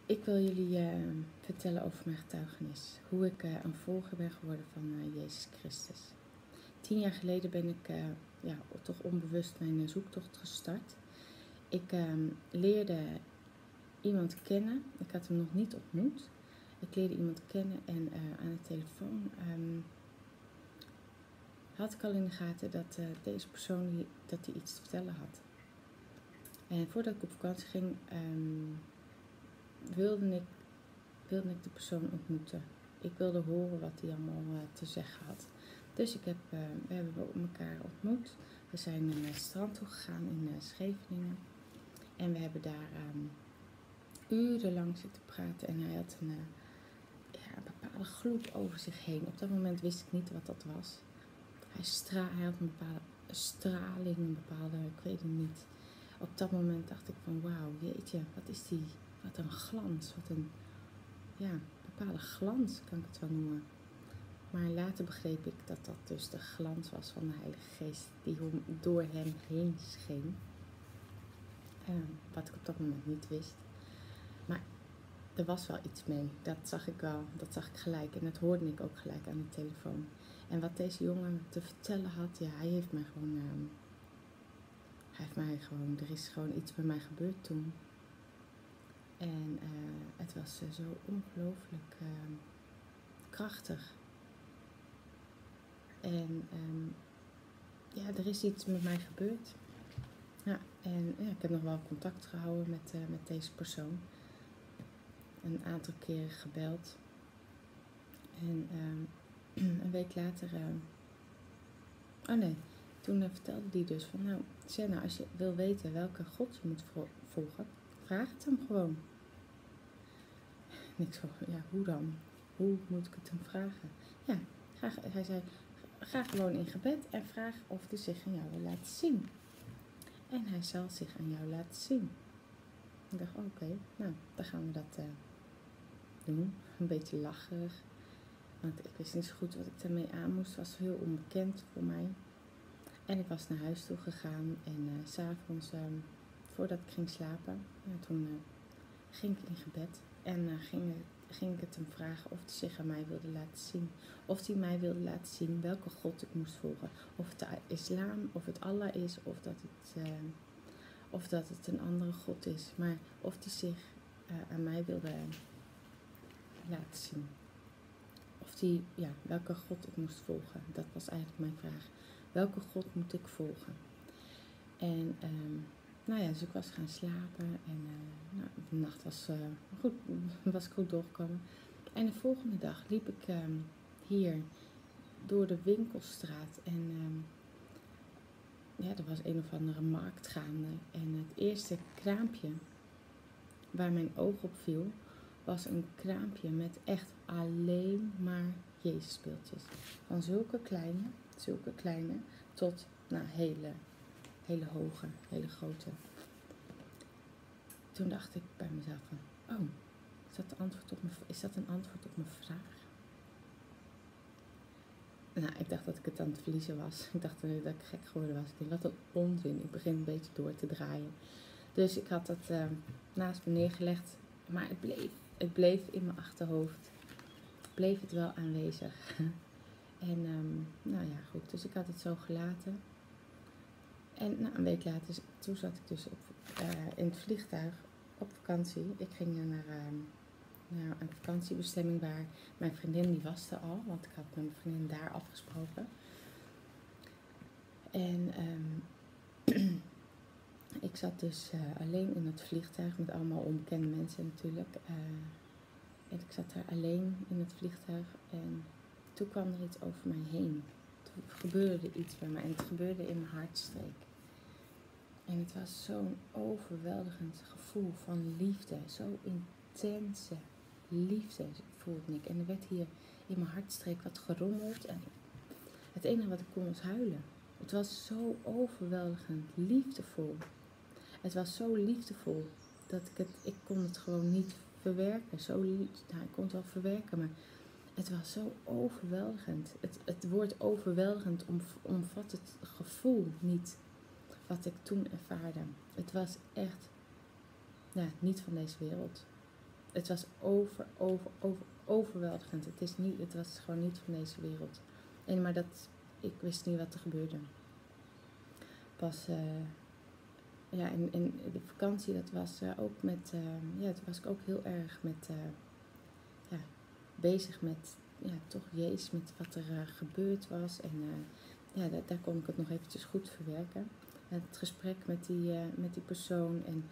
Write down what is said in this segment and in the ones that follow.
Ik wil jullie vertellen over mijn getuigenis. Hoe ik een volger ben geworden van Jezus Christus. 10 jaar geleden ben ik toch onbewust mijn zoektocht gestart. Ik leerde iemand kennen. Ik had hem nog niet ontmoet. Ik leerde iemand kennen en aan de telefoon had ik al in de gaten dat deze persoon dat hij iets te vertellen had. En voordat ik op vakantie ging, wilde ik de persoon ontmoeten. Ik wilde horen wat hij allemaal te zeggen had. Dus we hebben elkaar ontmoet. We zijn naar het strand toe gegaan in Scheveningen. En we hebben daar urenlang zitten praten. En hij had een bepaalde gloed over zich heen. Op dat moment wist ik niet wat dat was. Hij had een bepaalde straling, een bepaalde, ik weet het niet. Op dat moment dacht ik van wauw, jeetje, wat is die, wat een glans, wat een bepaalde glans kan ik het wel noemen. Maar later begreep ik dat dat dus de glans was van de Heilige Geest die door hem heen scheen. Wat ik op dat moment niet wist. Maar er was wel iets mee, dat zag ik wel, dat zag ik gelijk. En dat hoorde ik ook gelijk aan de telefoon. En wat deze jongen te vertellen had, er is gewoon iets bij mij gebeurd toen. En het was zo ongelooflijk krachtig. En er is iets met mij gebeurd. Ja, en ik heb nog wel contact gehouden met deze persoon. Een aantal keren gebeld. En een week later... toen vertelde hij dus van... Nou, Senna, als je wil weten welke God je moet volgen... Vraag het hem gewoon. En ik zo, hoe dan? Hoe moet ik het hem vragen? Ja, hij zei... Ga gewoon in gebed en vraag of hij zich aan jou wil laten zien. En hij zal zich aan jou laten zien. Ik dacht, oké, dan gaan we dat doen. Een beetje lacherig. Want ik wist niet zo goed wat ik daarmee aan moest. Het was heel onbekend voor mij. En ik was naar huis toe gegaan. En 's avonds, voordat ik ging slapen, toen ging ik in gebed. En ging ik het hem vragen of hij zich aan mij wilde laten zien. Of hij mij wilde laten zien welke God ik moest volgen. Of het de islam, of het Allah is, of dat het een andere God is. Maar of hij zich aan mij wilde laten zien. Of welke God ik moest volgen. Dat was eigenlijk mijn vraag. Welke God moet ik volgen? En dus ik was gaan slapen. En de nacht was ik goed doorgekomen. En de volgende dag liep ik hier door de winkelstraat. En er was een of andere markt gaande. En het eerste kraampje waar mijn oog op viel, was een kraampje met echt alleen maar Jezusbeeldjes. Van zulke kleine, tot hele hoge, hele grote. Toen dacht ik bij mezelf van, is dat een antwoord op mijn vraag? Ik dacht dat ik het aan het verliezen was. Ik dacht dat ik gek geworden was. Ik dacht, wat een onzin. Ik begin een beetje door te draaien. Dus ik had dat naast me neergelegd. Maar het bleef in mijn achterhoofd. Bleef het wel aanwezig. En goed. Dus ik had het zo gelaten. En een week later, toen zat ik dus in het vliegtuig op vakantie. Ik ging naar een vakantiebestemming waar mijn vriendin, die was er al. Want ik had met mijn vriendin daar afgesproken. En ik zat dus alleen in het vliegtuig met allemaal onbekende mensen natuurlijk. En ik zat daar alleen in het vliegtuig en toen kwam er iets over mij heen. Toen gebeurde er iets bij mij en het gebeurde in mijn hartstreek. En het was zo'n overweldigend gevoel van liefde, zo intense liefde voelde ik. En er werd hier in mijn hartstreek wat gerommeld en het enige wat ik kon was huilen. Het was zo overweldigend liefdevol. Het was zo liefdevol dat ik kon het gewoon niet verwerken. Ik kon het wel verwerken, maar het was zo overweldigend. Het woord overweldigend omvat het gevoel niet wat ik toen ervaarde. Het was echt niet van deze wereld. het was overweldigend. Het was gewoon niet van deze wereld. Maar ik wist niet wat er gebeurde. Pas, en de vakantie, dat was ook met, toen was ik ook heel erg met, bezig met, toch Jezus, met wat er gebeurd was. En daar kon ik het nog eventjes goed verwerken. Het gesprek met die persoon en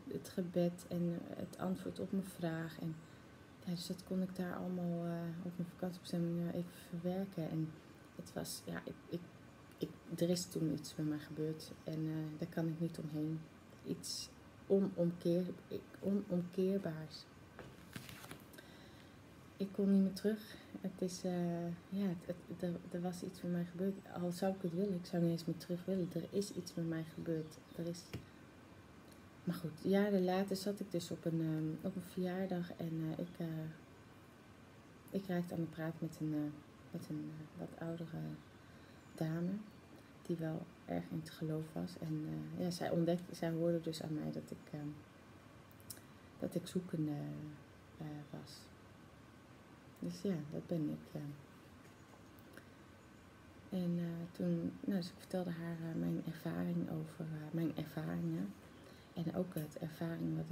het gebed en het antwoord op mijn vraag. En dus dat kon ik daar allemaal op mijn vakantiebestemming even verwerken. En het was, er is toen iets met mij gebeurd en daar kan ik niet omheen. Iets onomkeerbaars. Ik kon niet meer terug. Het is, er was iets met mij gebeurd. Al zou ik het willen, ik zou niet eens meer terug willen. Er is iets met mij gebeurd. Maar goed, jaren later zat ik dus op een verjaardag en ik raakte aan de praat met een wat oudere dame. Die wel erg in het geloof was. En zij hoorde dus aan mij dat ik zoekende was. Dus ja, dat ben ik. En toen, dus ik vertelde haar mijn ervaring over mijn ervaringen. En ook het ervaring wat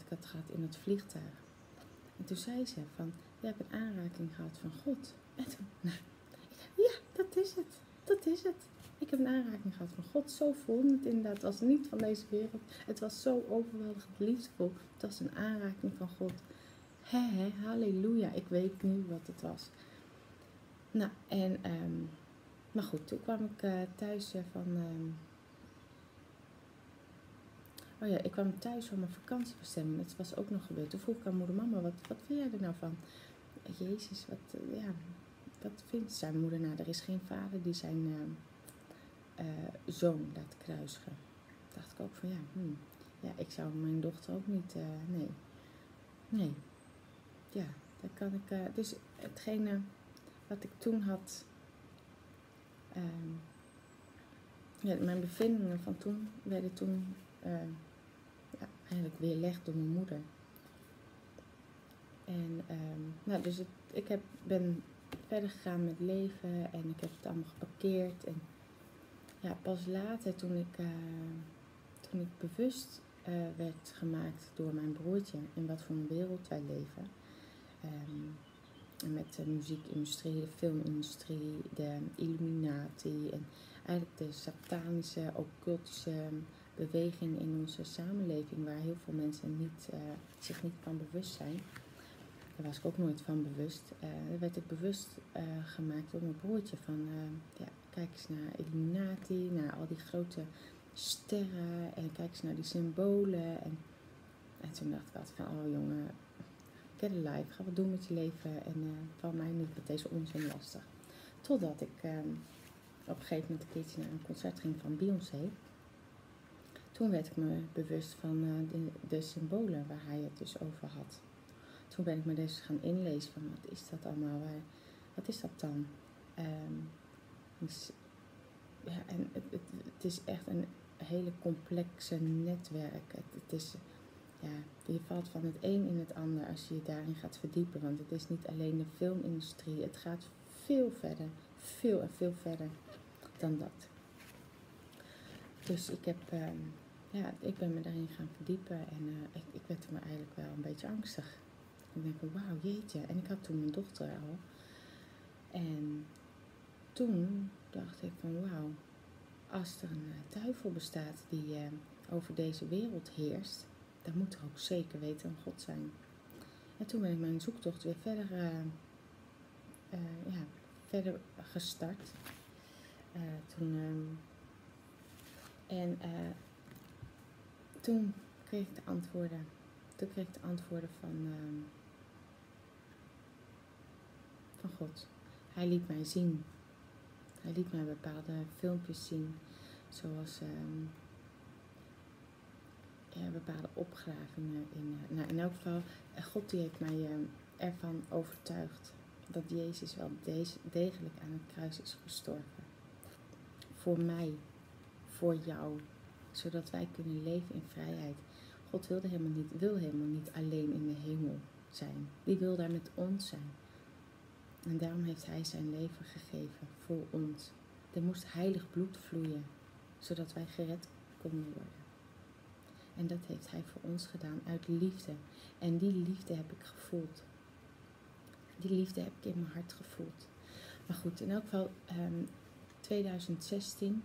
ik had gehad in het vliegtuig. En toen zei ze van, je hebt een aanraking gehad van God. En toen, ja, dat is het. Ik heb een aanraking gehad van God. Zo voelde het inderdaad. Het was niet van deze wereld. Het was zo overweldigend liefdevol. Het was een aanraking van God. Halleluja. Ik weet nu wat het was. Nou, en, maar goed, toen kwam ik thuis ik kwam thuis van mijn vakantiebestemming. Dat was ook nog gebeurd. Toen vroeg ik aan moeder, mama, wat vind jij er nou van? Jezus, wat vindt zijn moeder? Nou, er is geen vader die zijn zoon laat kruisigen. Toen dacht ik ook van ik zou mijn dochter ook niet, nee. Ja, daar kan ik, dus hetgene wat ik toen had, mijn bevindingen van toen werden toen eigenlijk weerlegd door mijn moeder. En dus ben verder gegaan met leven en ik heb het allemaal geparkeerd. En pas later toen ik bewust werd gemaakt door mijn broertje in wat voor een wereld wij leven. Met de muziekindustrie, de filmindustrie, de Illuminati en eigenlijk de satanische, occultische beweging in onze samenleving waar heel veel mensen zich niet van bewust zijn. Daar was ik ook nooit van bewust. Daar werd ik bewust gemaakt door mijn broertje van kijk eens naar Illuminati, naar al die grote sterren en kijk eens naar die symbolen. En toen dacht ik altijd van, oh jongen, get a life, ga wat doen met je leven en val mij niet met deze onzin lastig. Totdat ik op een gegeven moment een keertje naar een concert ging van Beyoncé. Toen werd ik me bewust van de symbolen waar hij het dus over had. Toen ben ik me dus gaan inlezen van wat is dat allemaal, wat is dat dan? En het is echt een hele complexe netwerk. Het is, je valt van het een in het ander als je je daarin gaat verdiepen. Want het is niet alleen de filmindustrie, het gaat veel verder, veel en veel verder dan dat. Dus ik ben me daarin gaan verdiepen en ik werd er me eigenlijk wel een beetje angstig. Ik denk van wauw, jeetje. En ik had toen mijn dochter al. En toen dacht ik van wauw, als er een duivel bestaat die over deze wereld heerst, dan moet er ook zeker weten een God zijn. En toen ben ik mijn zoektocht weer verder gestart. Toen kreeg ik de antwoorden. Toen kreeg ik de antwoorden van God. Hij liet mij zien. Hij liet mij bepaalde filmpjes zien. Zoals bepaalde opgravingen. In elk geval, God die heeft mij ervan overtuigd dat Jezus wel degelijk aan het kruis is gestorven. Voor mij, voor jou, zodat wij kunnen leven in vrijheid. God wil helemaal niet alleen in de hemel zijn. Die wil daar met ons zijn. En daarom heeft hij zijn leven gegeven voor ons. Er moest heilig bloed vloeien, zodat wij gered konden worden. En dat heeft hij voor ons gedaan uit liefde. En die liefde heb ik gevoeld. Die liefde heb ik in mijn hart gevoeld. Maar goed, in elk geval 2016,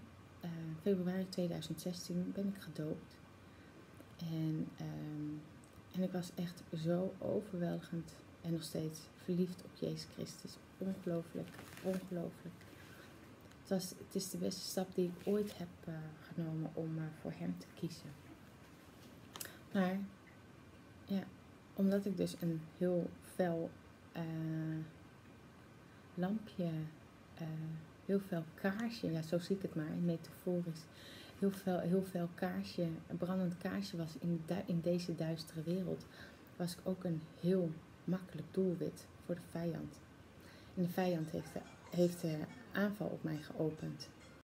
februari 2016 ben ik gedoopt. En ik was echt zo overweldigend en nog steeds verliefd op Jezus Christus. Ongelooflijk, ongelooflijk. Het is de beste stap die ik ooit heb genomen om voor hem te kiezen. Maar ja, omdat ik dus een heel fel lampje, heel fel kaarsje, ja zo zie ik het maar, metaforisch, heel fel kaarsje, een brandend kaarsje was in deze duistere wereld, was ik ook een heel makkelijk doelwit voor de vijand. En de vijand heeft de aanval op mij geopend.